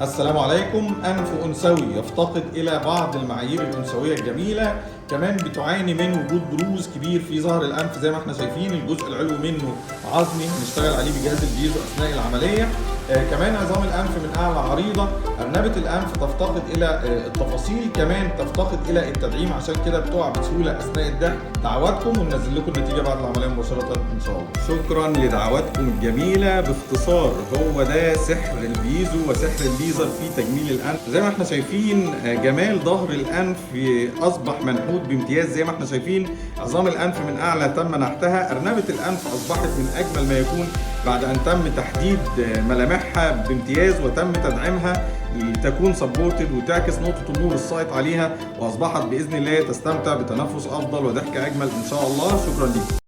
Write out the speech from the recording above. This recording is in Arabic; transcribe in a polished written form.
السلام عليكم. أنف أنثوي يفتقد إلى بعض المعايير الأنثوية الجميلة، كمان بتعاني من وجود بروز كبير في ظهر الأنف زي ما احنا شايفين. الجزء العلوي منه عظمي هنشتغل عليه بجهاز الفيزو أثناء العملية. كمان عظام الأنف من أعلى عريضة. أرنبة الأنف تفتقد إلى التفاصيل، كمان تفتقد إلى التدعيم، عشان كده بتقع بسهولة أثناء الضحك. دعواتكم وننزل لكم النتيجة بعد العملية مباشرة إن شاء الله. شكرا لدعواتكم الجميلة. باختصار هو ده سحر الفيزو وسحر الليزر في تجميل الأنف. زي ما احنا شايفين جمال ظهر الأنف أصبح منحوت بامتياز. زي ما احنا شايفين عظام الأنف من أعلى تم نحتها. أرنبة الأنف أصبحت من أجمل ما يكون بعد أن تم تحديد ملامحها بامتياز وتم تدعيمها لتكون سبورتد وتعكس نقطة النور السايط عليها، وأصبحت بإذن الله تستمتع بتنفس أفضل وضحك أجمل إن شاء الله. شكرا لكم.